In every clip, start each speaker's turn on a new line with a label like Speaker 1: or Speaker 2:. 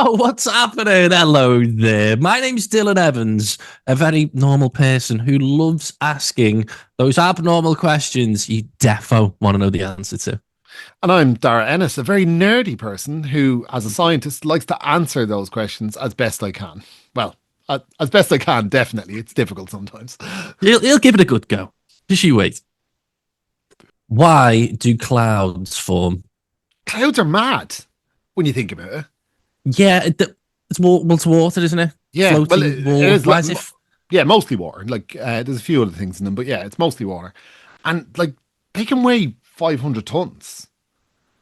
Speaker 1: Oh, what's happening? Hello there. My name's Dylan Evans, a very normal person who loves asking those abnormal questions you defo want to know the answer to.
Speaker 2: And I'm Darragh Ennis, a very nerdy person who, as a scientist, likes to answer those questions as best I can. Well, as best I can, definitely. It's difficult sometimes.
Speaker 1: He'll give it a good go. Just you wait. Why do clouds form?
Speaker 2: Clouds are mad when you think about it.
Speaker 1: Yeah, it's water, isn't it?
Speaker 2: Yeah, well,
Speaker 1: Floating
Speaker 2: it
Speaker 1: water.
Speaker 2: is.
Speaker 1: Why is it?
Speaker 2: Yeah, mostly water. There's a few other things in them, but yeah, it's mostly water. And they can weigh 500 tons.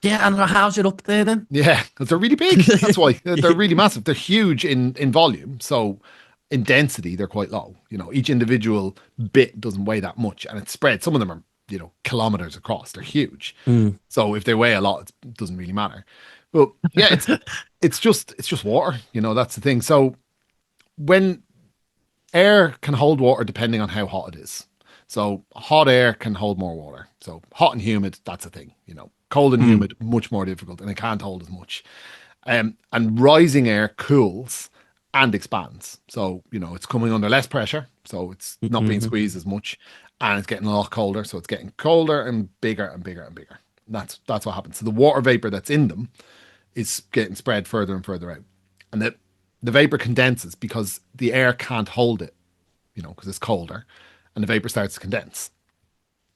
Speaker 1: Yeah, and how's it up there then?
Speaker 2: Yeah, because they're really big. That's why they're really massive. They're huge in volume. So in density, they're quite low. Each individual bit doesn't weigh that much, and it's spread. Some of them are, kilometers across. They're huge.
Speaker 1: Mm.
Speaker 2: So if they weigh a lot, it doesn't really matter. But yeah, it's just water. That's the thing. So when air can hold water depending on how hot it is. So hot air can hold more water. So hot and humid, that's a thing. Cold and humid, much more difficult, and it can't hold as much. And rising air cools and expands. So, it's coming under less pressure. So it's not being squeezed as much, and it's getting a lot colder. So it's getting colder and bigger and bigger and bigger. And that's what happens. So the water vapor that's in them is getting spread further and further out. And the vapor condenses because the air can't hold it, because it's colder, and the vapor starts to condense.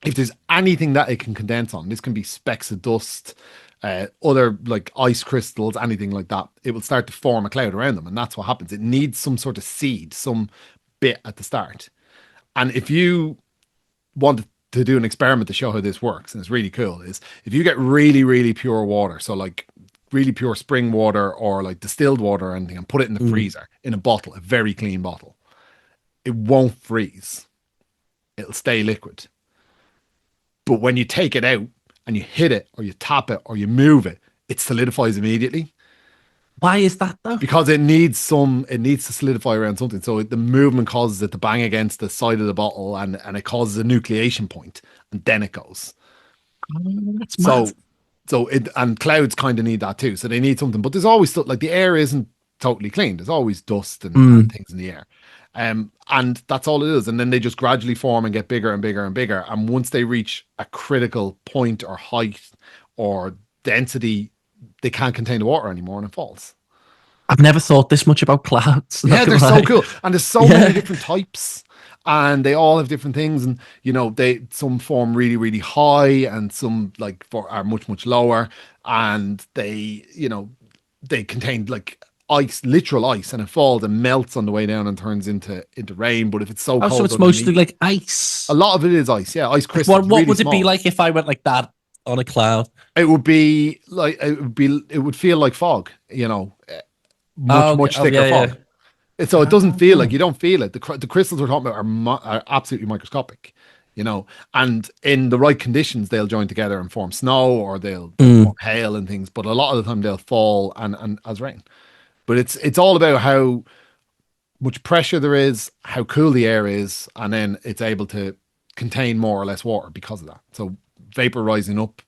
Speaker 2: If there's anything that it can condense on, this can be specks of dust, other like ice crystals, anything like that, it will start to form a cloud around them. And that's what happens. It needs some sort of seed, some bit at the start. And if you want to do an experiment to show how this works, and it's really cool, is if you get really, really pure water, so like really pure spring water or like distilled water or anything, and put it in the freezer in a bottle, a very clean bottle, it won't freeze. It'll stay liquid. But when you take it out and you hit it or you tap it or you move it, it solidifies immediately
Speaker 1: Why is that though?
Speaker 2: because it needs to solidify around something. So the movement causes it to bang against the side of the bottle, and it causes a nucleation point, and then it goes.
Speaker 1: That's mad.
Speaker 2: So and clouds kind of need that too. So they need something, but there's always stuff, like the air isn't totally clean. There's always dust and things in the air. And that's all it is. And then they just gradually form and get bigger and bigger and bigger. And once they reach a critical point or height or density, they can't contain the water anymore, and it falls.
Speaker 1: I've never thought this much about clouds. Not
Speaker 2: Yeah,
Speaker 1: gonna
Speaker 2: they're so
Speaker 1: lie.
Speaker 2: cool. And there's so
Speaker 1: Yeah.
Speaker 2: many different types. And they all have different things. And some form really, really high, and some are much, much lower. And they contain like ice, literal ice, and it falls and melts on the way down and turns into rain. But if it's so
Speaker 1: Oh, so
Speaker 2: cold
Speaker 1: it's mostly
Speaker 2: underneath,
Speaker 1: like ice.
Speaker 2: a lot of it is ice. Yeah, ice
Speaker 1: Like,
Speaker 2: crystals,
Speaker 1: what
Speaker 2: really
Speaker 1: would it be
Speaker 2: small.
Speaker 1: like if I went like that on a cloud?
Speaker 2: It would feel like fog. Much,
Speaker 1: Oh, okay.
Speaker 2: much
Speaker 1: Oh,
Speaker 2: thicker
Speaker 1: yeah, yeah.
Speaker 2: fog. So it doesn't feel like,
Speaker 1: Oh.
Speaker 2: you don't feel it. The crystals we're talking about are absolutely microscopic, and in the right conditions, they'll join together and form snow, or they'll form
Speaker 1: Mm.
Speaker 2: hail and things. But a lot of the time, they'll fall and as rain. But it's all about how much pressure there is, how cool the air is, and then it's able to contain more or less water because of that. So vapor rising up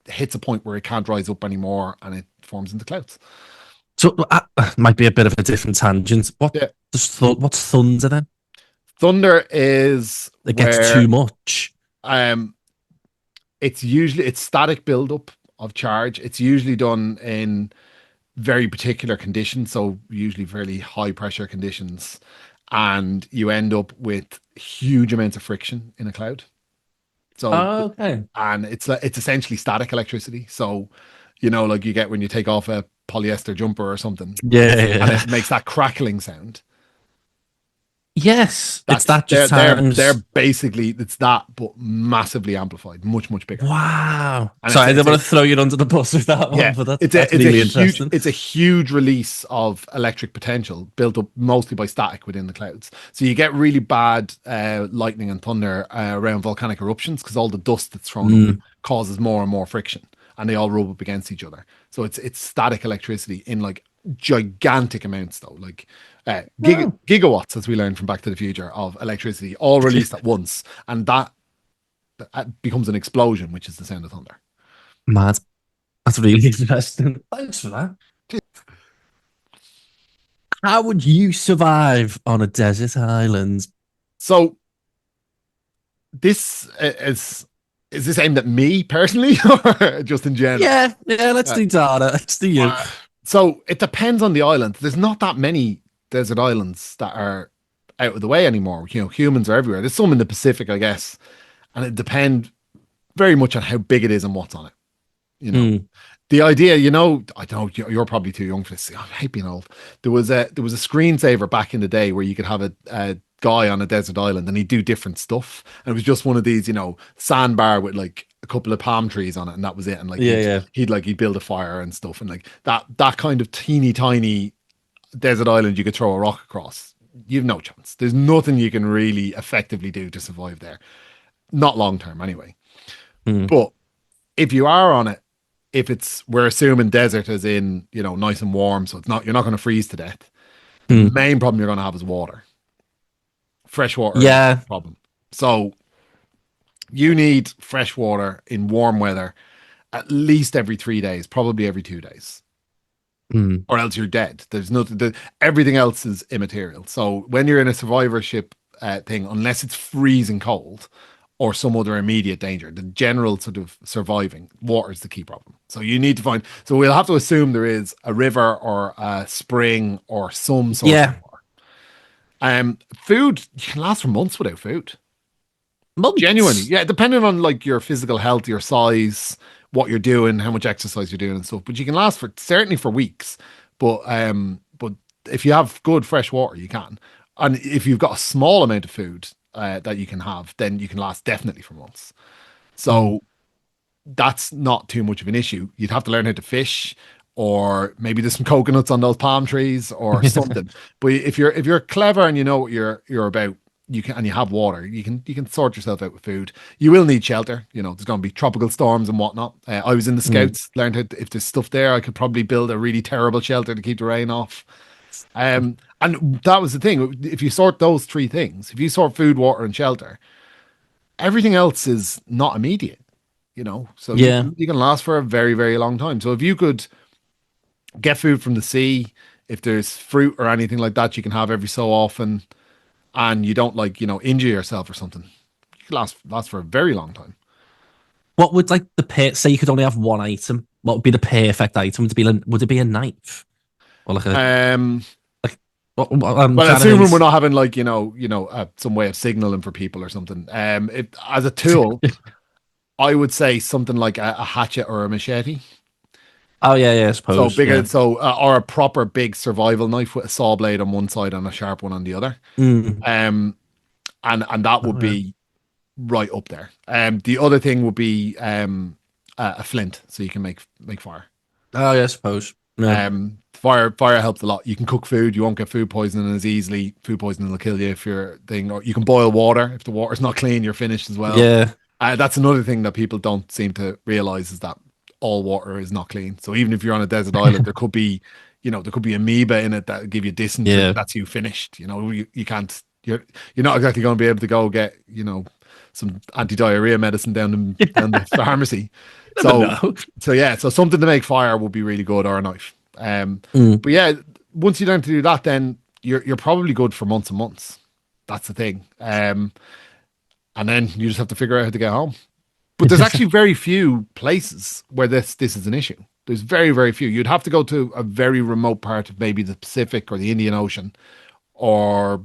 Speaker 2: hits a point where it can't rise up anymore, and it forms into clouds.
Speaker 1: So might be a bit of a different tangent.
Speaker 2: Yeah.
Speaker 1: What's thunder then?
Speaker 2: Thunder is
Speaker 1: It gets
Speaker 2: where
Speaker 1: too much.
Speaker 2: um it's static buildup of charge. It's usually done in very particular conditions, so usually fairly high pressure conditions, and you end up with huge amounts of friction in a cloud. So,
Speaker 1: Oh, okay.
Speaker 2: and it's essentially static electricity. So, like you get when you take off a polyester jumper or something,
Speaker 1: Yeah,
Speaker 2: and
Speaker 1: yeah.
Speaker 2: it makes that crackling sound.
Speaker 1: Yes, it's
Speaker 2: That's
Speaker 1: that just
Speaker 2: they're
Speaker 1: times.
Speaker 2: basically, it's that, but massively amplified, much, much bigger.
Speaker 1: Wow.
Speaker 2: And
Speaker 1: Sorry, I didn't
Speaker 2: it's a
Speaker 1: want to throw you under the bus with that one,
Speaker 2: Yeah,
Speaker 1: but
Speaker 2: it's a
Speaker 1: that's
Speaker 2: it's a
Speaker 1: really
Speaker 2: huge
Speaker 1: interesting.
Speaker 2: it's a huge release of electric potential built up mostly by static within the clouds. So you get really bad lightning and thunder around volcanic eruptions, because all the dust that's thrown up
Speaker 1: Mm.
Speaker 2: causes more and more friction, and they all rub up against each other. So it's static electricity in like gigantic amounts, though, like
Speaker 1: Oh.
Speaker 2: gigawatts, as we learned from Back to the Future, of electricity all released at once, and that becomes an explosion, which is the sound of thunder.
Speaker 1: Mad. That's really interesting. Thanks for that. How would you survive on a desert island?
Speaker 2: So this is this aimed at me personally or just in general?
Speaker 1: Yeah, let's
Speaker 2: Uh,
Speaker 1: do data. Let's do you.
Speaker 2: uh, so it depends on the island. There's not that many desert islands that are out of the way anymore. You know, humans are everywhere. There's some in the Pacific, I guess, and it depends very much on how big it is and what's on it. You know,
Speaker 1: Mm.
Speaker 2: the idea, you know, I don't know, you're probably too young for this. I hate being old. There was a screensaver back in the day where you could have a guy on a desert island and he'd do different stuff. And it was just one of these, you know, sandbar with like a couple of palm trees on it, and that was it. And like
Speaker 1: Yeah, yeah.
Speaker 2: he'd build a fire and stuff, and like that kind of teeny tiny desert island you could throw a rock across. You've no chance. There's nothing you can really effectively do to survive there. Not long term anyway.
Speaker 1: Mm.
Speaker 2: But if you are on it, if it's we're assuming desert as in, you know, nice and warm, so it's not you're not going to freeze to death. The
Speaker 1: Mm.
Speaker 2: main problem you're going to have is water. Fresh water is
Speaker 1: Yeah.
Speaker 2: the problem. So you need fresh water in warm weather at least every 3 days, probably every 2 days,
Speaker 1: Mm.
Speaker 2: or else you're dead. There's nothing. Everything else is immaterial. So when you're in a survivorship thing, unless it's freezing cold or some other immediate danger, the general sort of surviving, water is the key problem. So you need to find. So we'll have to assume there is a river or a spring or some source of
Speaker 1: Yeah.
Speaker 2: water. Food, you can last for months without food. Genuinely,
Speaker 1: Months.
Speaker 2: yeah, depending on like your physical health, your size, what you're doing, how much exercise you're doing and stuff. But you can last for certainly for weeks. But if you have good fresh water, you can. And if you've got a small amount of food that you can have, then you can last definitely for months.
Speaker 1: Mm.
Speaker 2: So that's not too much of an issue. You'd have to learn how to fish, or maybe there's some coconuts on those palm trees or something. But if you're clever and you know what you're about, you can and you have water, you can sort yourself out with food. You will need shelter. You know, there's going to be tropical storms and whatnot. I was in the
Speaker 1: Mm.
Speaker 2: scouts, learned how if there's stuff there, I could probably build a really terrible shelter to keep the rain off. And that was the thing. If you sort those three things, if you sort food, water, and shelter, everything else is not immediate. You know, so you
Speaker 1: Yeah.
Speaker 2: can you can last for a very, very long time. So if you could get food from the sea, if there's fruit or anything like that you can have every so often, and you don't like, you know, injure yourself or something, you could last for a very long time.
Speaker 1: What would like the say you could only have one item? What would be the perfect item? Would it be a knife or like a
Speaker 2: Um,
Speaker 1: like? I'm
Speaker 2: well,
Speaker 1: trying to think.
Speaker 2: assuming we're not having like, some way of signaling for people or something. If as a tool, I would say something like a hatchet or a machete.
Speaker 1: Oh yeah, I
Speaker 2: So
Speaker 1: suppose.
Speaker 2: bigger,
Speaker 1: Yeah.
Speaker 2: or a proper big survival knife with a saw blade on one side and a sharp one on the other.
Speaker 1: Mm.
Speaker 2: Um, and that would
Speaker 1: Oh, yeah.
Speaker 2: be right up there. The other thing would be a flint, so you can make fire.
Speaker 1: Oh yeah, I suppose. Yeah.
Speaker 2: Fire helps a lot. You can cook food. You won't get food poisoning as easily. Food poisoning will kill you if you're thing. Or you can boil water. If the water's not clean, you're finished as well.
Speaker 1: Yeah.
Speaker 2: That's another thing that people don't seem to realize is that all water is not clean. So even if you're on a desert island, there could be amoeba in it that give you dysentery.
Speaker 1: Yeah.
Speaker 2: That's you finished. You know, you can't. You're not exactly going to be able to go get some anti-diarrhea medicine down the pharmacy.
Speaker 1: Never
Speaker 2: So
Speaker 1: know.
Speaker 2: so something to make fire would be really good, or a knife.
Speaker 1: Mm.
Speaker 2: But yeah, once you learn to do that, then you're probably good for months and months. That's the thing. And then you just have to figure out how to get home. But there's actually very few places where this is an issue. There's very, very few. You'd have to go to a very remote part of maybe the Pacific or the Indian Ocean, or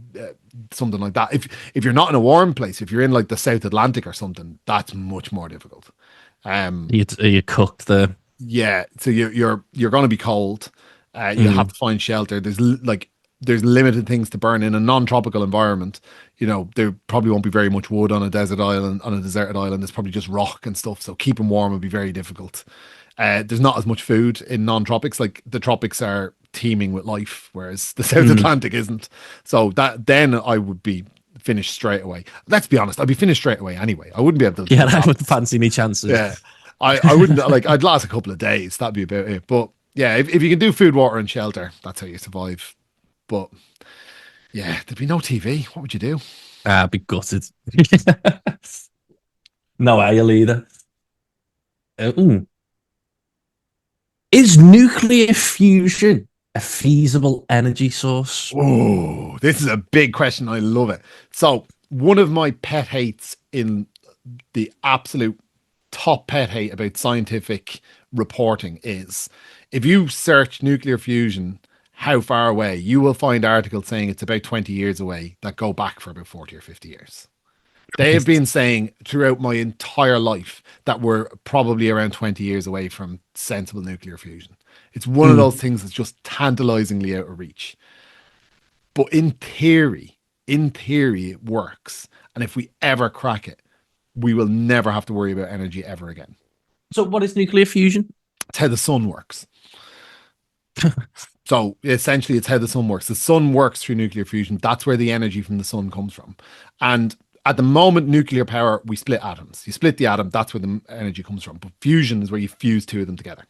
Speaker 2: something like that. If you're not in a warm place, if you're in like the South Atlantic or something, that's much more difficult.
Speaker 1: You cooked the.
Speaker 2: Yeah, so you're going to be cold. You have
Speaker 1: Mm.
Speaker 2: to find shelter. There's limited things to burn in a non-tropical environment. You know, there probably won't be very much wood on a desert island. On a deserted island, there's probably just rock and stuff. So keeping warm would be very difficult. There's not as much food in non-tropics. Like the tropics are teeming with life, whereas the South
Speaker 1: Mm.
Speaker 2: Atlantic isn't. So that then I would be finished straight away. Let's be honest, I'd be finished straight away anyway. I wouldn't be able to
Speaker 1: Yeah, I
Speaker 2: last.
Speaker 1: would fancy me chances.
Speaker 2: Yeah, I wouldn't like. I'd last a couple of days. That'd be about it. But yeah, if you can do food, water, and shelter, that's how you survive. But yeah, there'd be no TV. What would you do?
Speaker 1: I'd be gutted. No way, you'll either. Mm. Is nuclear fusion a feasible energy source?
Speaker 2: Oh, this is a big question. I love it. So, one of my pet hates in the absolute top pet hate about scientific reporting is if you search nuclear fusion, how far away, you will find articles saying it's about 20 years away that go back for about 40 or 50 years. They have been saying throughout my entire life that we're probably around 20 years away from sensible nuclear fusion. It's one of those things that's just tantalizingly out of reach. But in theory, it works. And if we ever crack it, we will never have to worry about energy ever again.
Speaker 1: So, what is nuclear fusion?
Speaker 2: It's how the sun works. So essentially, it's how the sun works. The sun works through nuclear fusion. That's where the energy from the sun comes from. And at the moment, nuclear power, we split atoms. You split the atom, that's where the energy comes from. But fusion is where you fuse two of them together.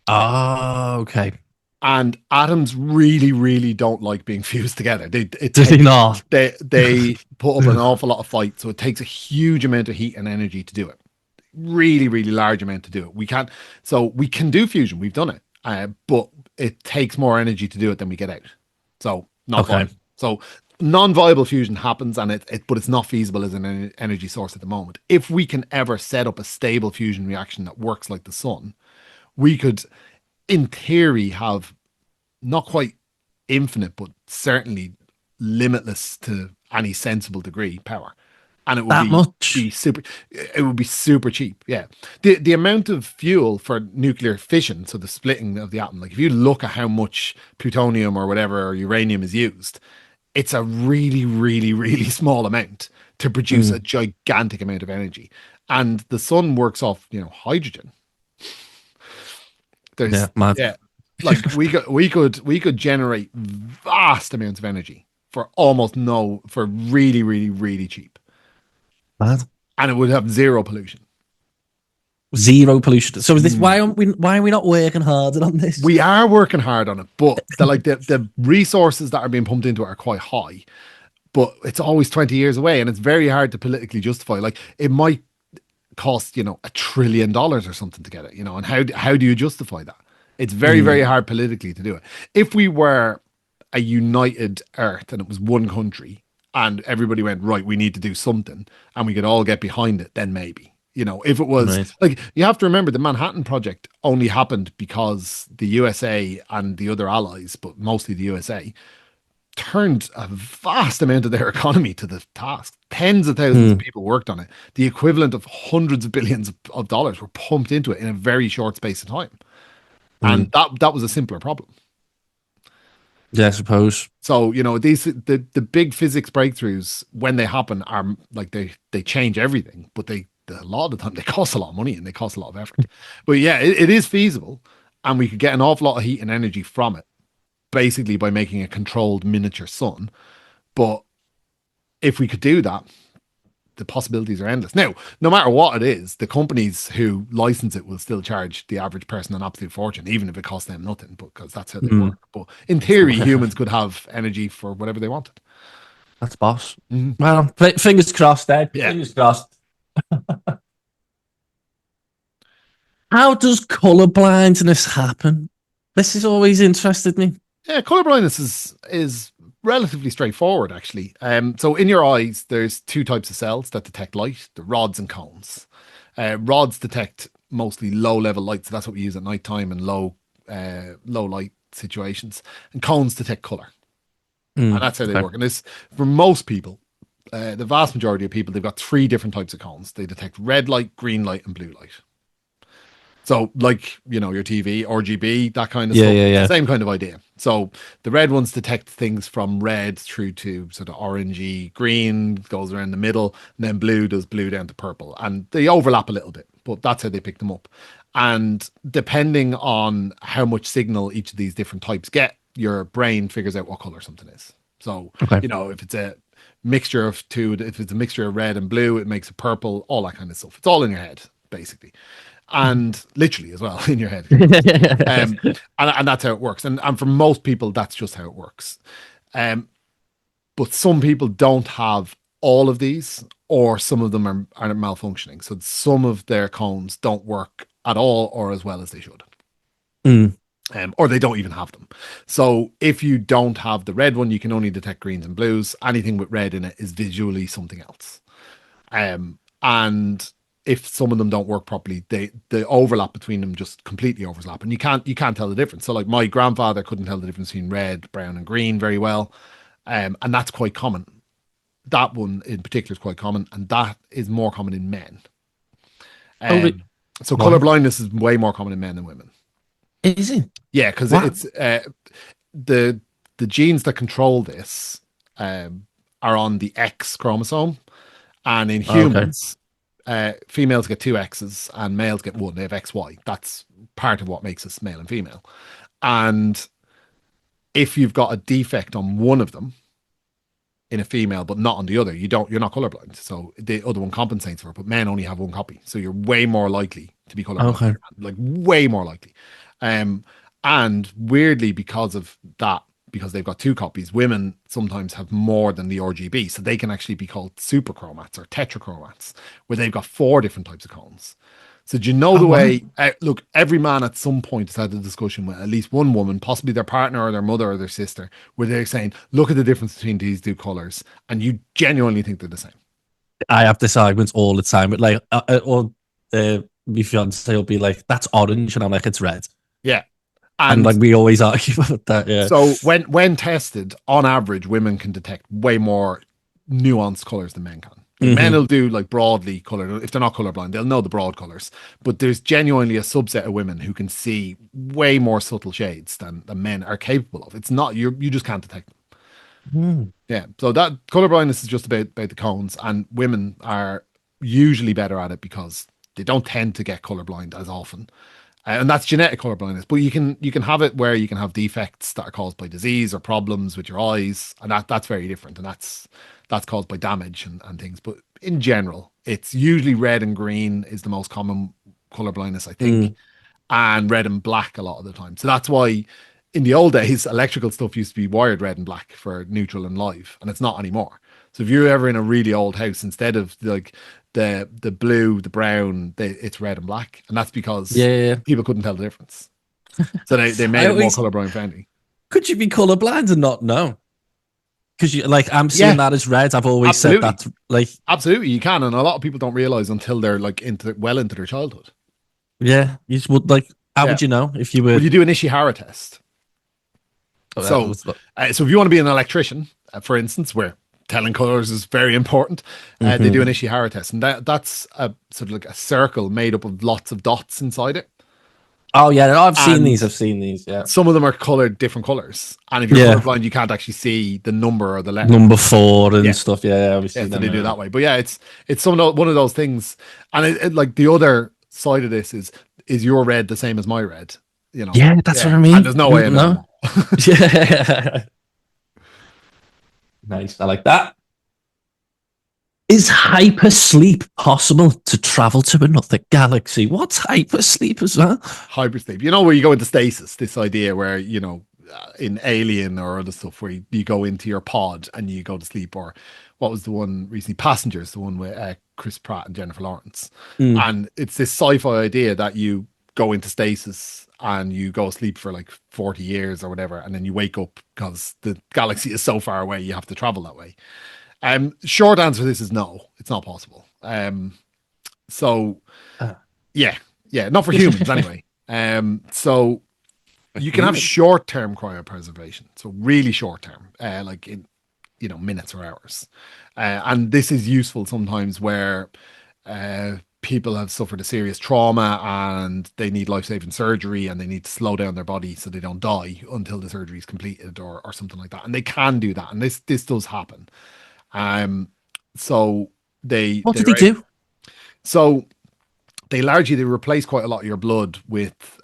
Speaker 1: Oh, okay.
Speaker 2: And atoms really, really don't like being fused together.
Speaker 1: Do they not?
Speaker 2: They put up an awful lot of fight, so it takes a huge amount of heat and energy to do it. Really, really large amount to do it. We can do fusion. We've done it, but it takes more energy to do it than we get out. So not
Speaker 1: Okay.
Speaker 2: viable. So non-viable fusion happens, and but it's not feasible as an energy source at the moment. If we can ever set up a stable fusion reaction that works like the sun, we could, in theory, have not quite infinite, but certainly limitless to any sensible degree power. And it would
Speaker 1: That much?
Speaker 2: it would be super cheap. Yeah. The amount of fuel for nuclear fission, so the splitting of the atom, like if you look at how much plutonium or whatever or uranium is used, it's a really, really, really small amount to produce a gigantic amount of energy. And the sun works off, hydrogen.
Speaker 1: Yeah,
Speaker 2: There's
Speaker 1: mad.
Speaker 2: yeah, like we could generate vast amounts of energy for almost no for really, really, really cheap.
Speaker 1: Mad.
Speaker 2: And it would have zero pollution.
Speaker 1: Zero pollution. So is this
Speaker 2: Mm.
Speaker 1: why are we not working harder on this?
Speaker 2: We are working hard on it, but the resources that are being pumped into it are quite high. But it's always 20 years away, and it's very hard to politically justify. Like it might cost, $1 trillion or something to get it, and how do you justify that? It's very, very hard politically to do it. If we were a united Earth and it was one country and everybody went, right, we need to do something and we could all get behind it, then maybe. If it was
Speaker 1: Right.
Speaker 2: like, you have to remember the Manhattan Project only happened because the USA and the other allies, but mostly the USA, turned a vast amount of their economy to the task. Tens of thousands of people worked on it. The equivalent of hundreds of billions of dollars were pumped into it in a very short space of time. And that was a simpler problem.
Speaker 1: Yeah, I suppose.
Speaker 2: So, the big physics breakthroughs, when they happen, are like they change everything, but a lot of the time they cost a lot of money and they cost a lot of effort. But yeah, it is feasible, and we could get an awful lot of heat and energy from it, basically by making a controlled miniature sun. But if we could do that, the possibilities are endless. Now, no matter what it is, the companies who license it will still charge the average person an absolute fortune, even if it costs them nothing, because that's how they work. But in theory, humans could have energy for whatever they wanted.
Speaker 1: That's boss.
Speaker 2: Mhm.
Speaker 1: Well, fingers crossed, Ed.
Speaker 2: Yeah.
Speaker 1: Fingers crossed. How does color blindness happen? This has always interested me.
Speaker 2: Yeah, color blindness is relatively straightforward, actually. So in your eyes, there's two types of cells that detect light: the rods and cones. Rods detect mostly low level light, so that's what we use at nighttime and low light situations. And cones detect color, and that's how they
Speaker 1: Okay.
Speaker 2: work. And this, for most people, the vast majority of people, they've got three different types of cones. They detect red light, green light, and blue light. So, like, your TV, RGB, that kind of
Speaker 1: Yeah,
Speaker 2: stuff.
Speaker 1: yeah,
Speaker 2: It's the
Speaker 1: yeah.
Speaker 2: same kind of idea. So, the red ones detect things from red through to sort of orangey, green goes around the middle, and then blue does blue down to purple. And they overlap a little bit, but that's how they pick them up. And depending on how much signal each of these different types get, your brain figures out what color something is. So,
Speaker 1: Okay.
Speaker 2: if it's a mixture of two, if it's a mixture of red and blue, it makes it purple, all that kind of stuff. It's all in your head, basically, and literally as well in your head. And that's how it works. And for most people, that's just how it works. But some people don't have all of these, or some of them are malfunctioning. So some of their cones don't work at all or as well as they should. or they don't even have them. So if you don't have the red one, you can only detect greens and blues. Anything with red in it is visually something else. And if some of them don't work properly, the overlap between them just completely overlap, and you can't tell the difference. So like my grandfather couldn't tell the difference between red, brown, and green very well, and that's quite common. That one in particular is quite common, and that is more common in men.
Speaker 1: Oh,
Speaker 2: So color
Speaker 1: why?
Speaker 2: blindness is way more common in men than women.
Speaker 1: Is it?
Speaker 2: Yeah, because
Speaker 1: What?
Speaker 2: it's the the genes that control this are on the X chromosome, and in
Speaker 1: Okay.
Speaker 2: humans, females get two X's and males get one. They have XY. That's part of what makes us male and female. And if you've got a defect on one of them in a female but not on the other, you're not colorblind. So the other one compensates for it. But men only have one copy, so you're way more likely to be colorblind than
Speaker 1: Okay.
Speaker 2: your man, like way more likely. Um, and weirdly, because of that, because they've got two copies, women sometimes have more than the RGB, so they can actually be called superchromats or tetrachromats, where they've got four different types of cones. So do you know
Speaker 1: Oh,
Speaker 2: the
Speaker 1: wow.
Speaker 2: way? Look, every man at some point has had a discussion with at least one woman, possibly their partner or their mother or their sister, where they're saying, "Look at the difference between these two colors," and you genuinely think they're the same.
Speaker 1: I have this argument all the time, but like, or my fiance will be like, "That's orange," and I'm like, "It's red,"
Speaker 2: Yeah,
Speaker 1: and
Speaker 2: and
Speaker 1: like we always argue about that. Yeah.
Speaker 2: so when tested, on average, women can detect way more nuanced colors than men can. Like men
Speaker 1: Hmm.
Speaker 2: will do like broadly colored. If they're not colorblind, they'll know the broad colors. But there's genuinely a subset of women who can see way more subtle shades than men are capable of. It's not you just can't detect them.
Speaker 1: Mm.
Speaker 2: Yeah. So that color blindness is just about the cones, and women are usually better at it because they don't tend to get colorblind as often. And that's genetic color blindness. But you can have it where you can have defects that are caused by disease or problems with your eyes, and that's very different. And that's caused by damage and things. But in general, it's usually red and green is the most common color blindness, I think,
Speaker 1: Mm.
Speaker 2: and red and black a lot of the time. So that's why in the old days, electrical stuff used to be wired red and black for neutral and live, and it's not anymore. So if you're ever in a really old house, instead of like the blue, the brown, it's red and black, and that's because
Speaker 1: Yeah.
Speaker 2: people couldn't tell the difference. So they
Speaker 1: I
Speaker 2: made it more
Speaker 1: always
Speaker 2: colorblind friendly.
Speaker 1: could you be colorblind and not know? Because you like, I'm seeing
Speaker 2: Yeah,
Speaker 1: that as red. I've always said
Speaker 2: absolutely,
Speaker 1: that. Like,
Speaker 2: absolutely, you can, and a lot of people don't realize until they're like into their childhood.
Speaker 1: yeah, you just would like. How
Speaker 2: Yeah,
Speaker 1: would you know if you were?
Speaker 2: well, you do an Ishihara test.
Speaker 1: Oh, that
Speaker 2: So,
Speaker 1: was the.
Speaker 2: so if you want to be an electrician, for instance, where telling colors is very important, they do an
Speaker 1: Mhm.
Speaker 2: Ishihara test, and that's a sort of like a circle made up of lots of dots inside it,
Speaker 1: Oh yeah, no, I've seen these.
Speaker 2: and
Speaker 1: I've seen these. Yeah.
Speaker 2: some of them are colored different colors. And if you're
Speaker 1: Yeah.
Speaker 2: colorblind, you can't actually see the number or the letter.
Speaker 1: Number four and
Speaker 2: Yeah,
Speaker 1: stuff. Yeah,
Speaker 2: yeah.
Speaker 1: obviously
Speaker 2: So
Speaker 1: them.
Speaker 2: they do it that way. But yeah, it's one of those things. And like the other side of this is your red the same as my red? You know?
Speaker 1: Yeah, that's what
Speaker 2: Yeah.
Speaker 1: I
Speaker 2: And
Speaker 1: mean.
Speaker 2: there's no way of knowing
Speaker 1: No.
Speaker 2: that.
Speaker 1: Yeah. Nice. I like that. Is hypersleep possible to travel to another galaxy? What's hypersleep as well?
Speaker 2: Hypersleep. You know where you go into stasis, this idea where, in Alien or other stuff where you go into your pod and you go to sleep, or what was the one recently, Passengers, the one with Chris Pratt and Jennifer Lawrence.
Speaker 1: Mm.
Speaker 2: And it's this sci-fi idea that you go into stasis and you go sleep for like 40 years or whatever, and then you wake up because the galaxy is so far away you have to travel that way. Short answer to this is no, it's not possible. So
Speaker 1: Uh,
Speaker 2: yeah, yeah, not for humans anyway. So you can have
Speaker 1: human.
Speaker 2: short-term cryopreservation, so really short-term, like in minutes or hours, and this is useful sometimes where people have suffered a serious trauma and they need life-saving surgery and they need to slow down their body so they don't die until the surgery is completed or something like that, and they can do that, and this does happen. Um, so they
Speaker 1: What
Speaker 2: they
Speaker 1: did he
Speaker 2: were
Speaker 1: do?
Speaker 2: so they replace quite a lot of your blood with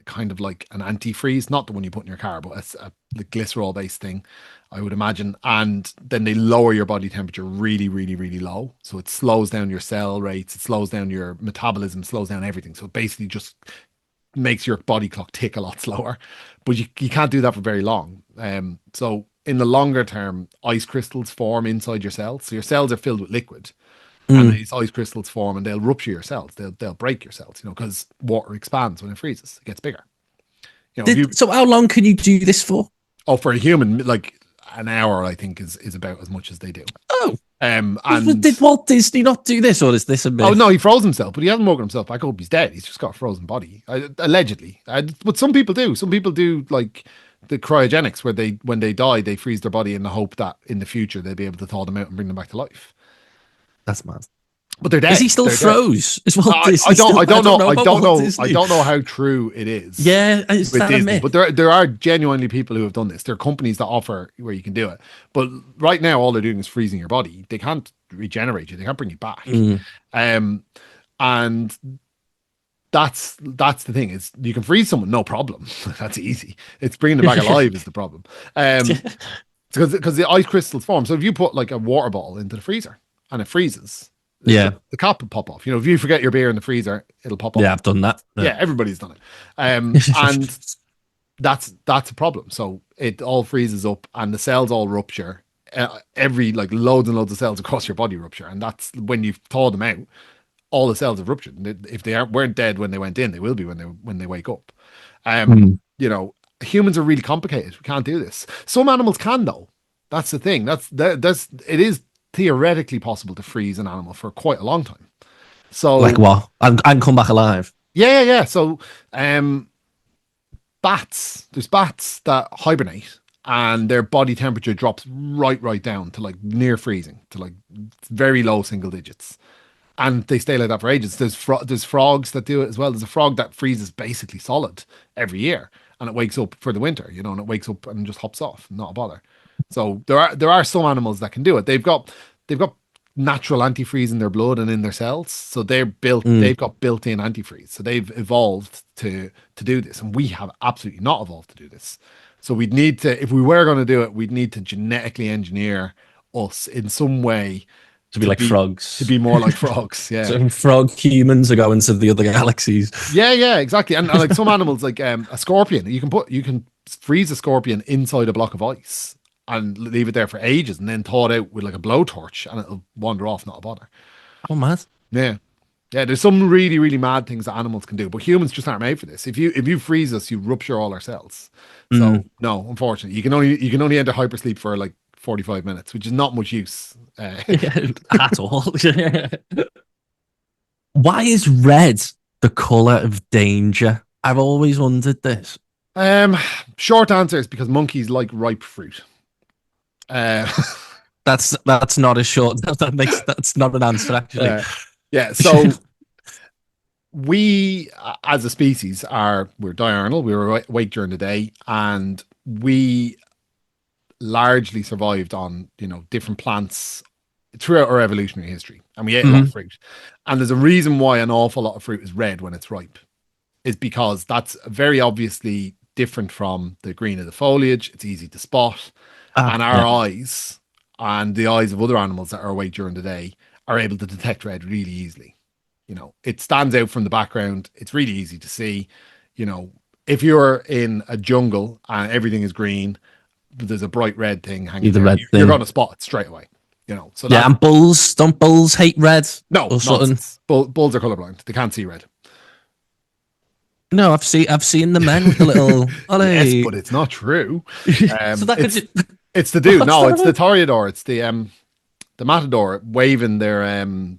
Speaker 2: kind of like an antifreeze, not the one you put in your car, but it's the glycerol based thing, I would imagine. And then they lower your body temperature really, really, really low. So it slows down your cell rates, it slows down your metabolism, slows down everything. So it basically just makes your body clock tick a lot slower. But you can't do that for very long. So in the longer term, ice crystals form inside your cells. So your cells are filled with liquid, and
Speaker 1: Mm.
Speaker 2: these ice crystals form and they'll rupture your cells. They'll break your cells, because water expands when it freezes. It gets bigger. You know, if you
Speaker 1: So how long can you do this for?
Speaker 2: for a human, like an hour, I think is about as much as they do.
Speaker 1: Oh,
Speaker 2: And
Speaker 1: did Walt Disney not do this, or is this a
Speaker 2: oh
Speaker 1: myth?
Speaker 2: no, he froze himself, but he hasn't woken himself back up. He's dead. He's just got a frozen body, allegedly. But some people do. Some people do like the cryogenics, where they when they die, they freeze their body in the hope that in the future they'll be able to thaw them out and bring them back to life.
Speaker 1: That's mad.
Speaker 2: But they're
Speaker 1: Is he
Speaker 2: dead.
Speaker 1: still
Speaker 2: They're dead.
Speaker 1: froze? Is Walt
Speaker 2: I,
Speaker 1: Disney still?
Speaker 2: I don't know. I
Speaker 1: about
Speaker 2: don't
Speaker 1: Walt
Speaker 2: know. I
Speaker 1: Disney.
Speaker 2: don't know how true it is
Speaker 1: Yeah, is
Speaker 2: with
Speaker 1: that a
Speaker 2: Disney,
Speaker 1: myth?
Speaker 2: but there are genuinely people who have done this. There are companies that offer where you can do it. But right now, all they're doing is freezing your body. They can't regenerate you. They can't bring you back.
Speaker 1: Mm.
Speaker 2: Um, and that's the thing, is you can freeze someone, no problem. That's easy. It's bringing them back alive is the problem. Because the ice crystals form. So if you put like a water bottle into the freezer and it freezes,
Speaker 1: Yeah,
Speaker 2: the cap will pop off. You know, if you forget your beer in the freezer, it'll pop off.
Speaker 1: yeah, I've done that.
Speaker 2: Yeah, everybody's done it. And that's a problem. So it all freezes up and the cells all rupture. Every like loads and loads of cells across your body rupture, and that's when you've thawed them out. All the cells have ruptured. If they weren't dead when they went in, they will be when they wake up.
Speaker 1: Mm.
Speaker 2: You know, humans are really complicated. We can't do this. Some animals can though. That's the thing. That's it is theoretically possible to freeze an animal for quite a long time. So
Speaker 1: Like what? And come back alive.
Speaker 2: yeah. So there's bats that hibernate and their body temperature drops right down to like near freezing, to like very low single digits. And they stay like that for ages. There's frogs that do it as well. There's a frog that freezes basically solid every year, and it wakes up for the winter, you know, and it wakes up and just hops off, not a bother. So there are some animals that can do it. They've got natural antifreeze in their blood and in their cells, so they've got built-in antifreeze. So they've evolved to do this, and we have absolutely not evolved to do this. So we'd need to, if we were going to do it, we'd need to genetically engineer us in some way
Speaker 1: To be like frogs.
Speaker 2: to be more like frogs. Yeah.
Speaker 1: So frog humans are going to the other galaxies.
Speaker 2: Yeah, exactly. And like some animals, like a scorpion, you can freeze a scorpion inside a block of ice and leave it there for ages, and then thaw it out with like a blowtorch, and it'll wander off, not a bother.
Speaker 1: Oh, mad.
Speaker 2: Yeah. Yeah, there's some really, really mad things that animals can do, but humans just aren't made for this. If you freeze us, you rupture all our cells. So no, unfortunately, you can only enter hypersleep for like 45 minutes, which is not much use.
Speaker 1: At all. Why is red the color of danger? I've always wondered this.
Speaker 2: Short answer is because monkeys like ripe fruit.
Speaker 1: That's not a short. That's not an answer actually.
Speaker 2: Yeah. So we, as a species, we're diurnal. We were awake during the day, and we largely survived on different plants throughout our evolutionary history, and we ate a lot of fruit. And there's a reason why an awful lot of fruit is red when it's ripe, is because that's very obviously different from the green of the foliage. It's easy to spot, and our eyes and the eyes of other animals that are awake during the day are able to detect red really easily. It stands out from the background. It's really easy to see. If you're in a jungle and everything is green, there's a bright red thing hanging there, you're going to spot it straight away. So
Speaker 1: yeah, and don't bulls hate red?
Speaker 2: No, nonsense. Bulls are colorblind. They can't see red.
Speaker 1: No, I've seen the men with the little.
Speaker 2: Yes, but it's not true.
Speaker 1: So that
Speaker 2: it's the dude. No, it's the toreador. It's the matador waving their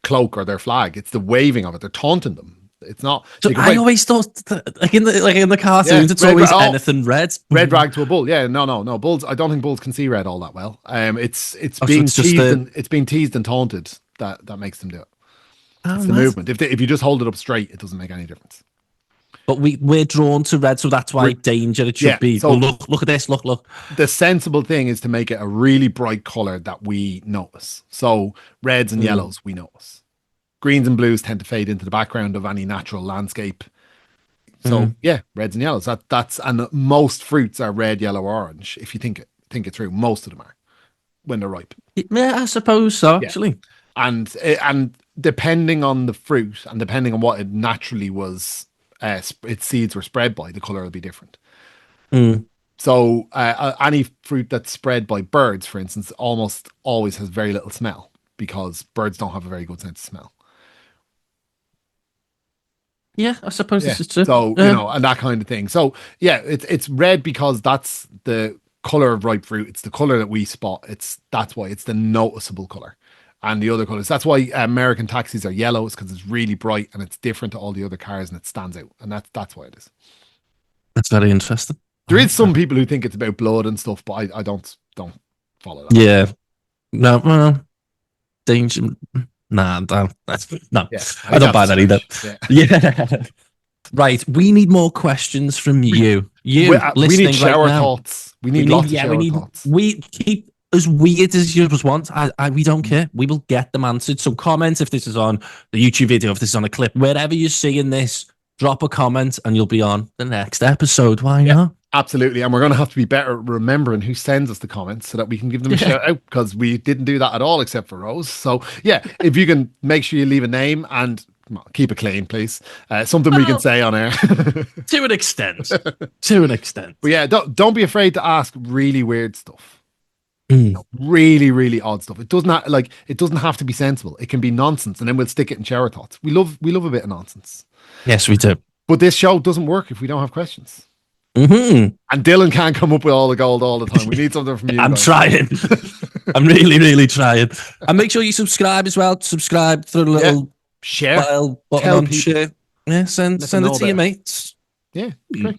Speaker 2: cloak or their flag. It's the waving of it. They're taunting them. It's not.
Speaker 1: So I always thought like in the cartoons, it's always anything red.
Speaker 2: Red rag to a bull. Yeah, no. Bulls. I don't think bulls can see red all that well. It's being teased it's being teased and taunted that makes them do it. It's the movement. If you just hold it up straight, it doesn't make any difference.
Speaker 1: But we're drawn to red, so that's why danger. It should be. So look at this. Look.
Speaker 2: The sensible thing is to make it a really bright color that we notice. So reds and yellows we notice. Greens and blues tend to fade into the background of any natural landscape. So yeah, reds and yellows. And most fruits are red, yellow, orange. If you think it through, most of them are when they're ripe.
Speaker 1: Yeah, I suppose so. Actually,
Speaker 2: and depending on the fruit and depending on what it naturally was, its seeds were spread by, the color will be different. So any fruit that's spread by birds, for instance, almost always has very little smell because birds don't have a very good sense of smell.
Speaker 1: Yeah, I suppose
Speaker 2: Yeah.
Speaker 1: this is true.
Speaker 2: So, you know, and that kind of thing. So, yeah, it's red because that's the color of ripe fruit. It's the color that we spot. That's why it's the noticeable color. And the other colors. That's why American taxis are yellow. It's because it's really bright and it's different to all the other cars and it stands out. And that's why it is.
Speaker 1: That's very interesting.
Speaker 2: There is some people who think it's about blood and stuff, but I don't follow that.
Speaker 1: Yeah. No, well, danger. Nah, no, no.
Speaker 2: Yeah,
Speaker 1: I don't buy that either.
Speaker 2: Yeah.
Speaker 1: Yeah. Right. We need more questions from you. You
Speaker 2: we
Speaker 1: listening
Speaker 2: need shower
Speaker 1: right now.
Speaker 2: thoughts. We need lots of shower thoughts.
Speaker 1: We keep as weird as you want. We don't care. We will get them answered. So comment if this is on the YouTube video, if this is on a clip, wherever you're seeing this, drop a comment and you'll be on the next episode. Why not?
Speaker 2: Absolutely. And we're going to have to be better at remembering who sends us the comments so that we can give them a shout out, because we didn't do that at all except for Rose. So yeah, if you can make sure you leave a name and keep it clean, please. Something we can say on air.
Speaker 1: To an extent. To an extent.
Speaker 2: But yeah, don't be afraid to ask really weird stuff. You know, really, really odd stuff. It doesn't have to be sensible. It can be nonsense, and then we'll stick it in shower thoughts. We love a bit of nonsense.
Speaker 1: Yes, we do.
Speaker 2: But this show doesn't work if we don't have questions.
Speaker 1: Mm-hmm.
Speaker 2: And Dylan can't come up with all the gold all the time. We need something from you.
Speaker 1: I'm
Speaker 2: guys.
Speaker 1: trying. I'm really, really trying. And make sure you subscribe as well. Subscribe to the little
Speaker 2: share
Speaker 1: button on share. Yeah, send it to your mates.
Speaker 2: Yeah, great.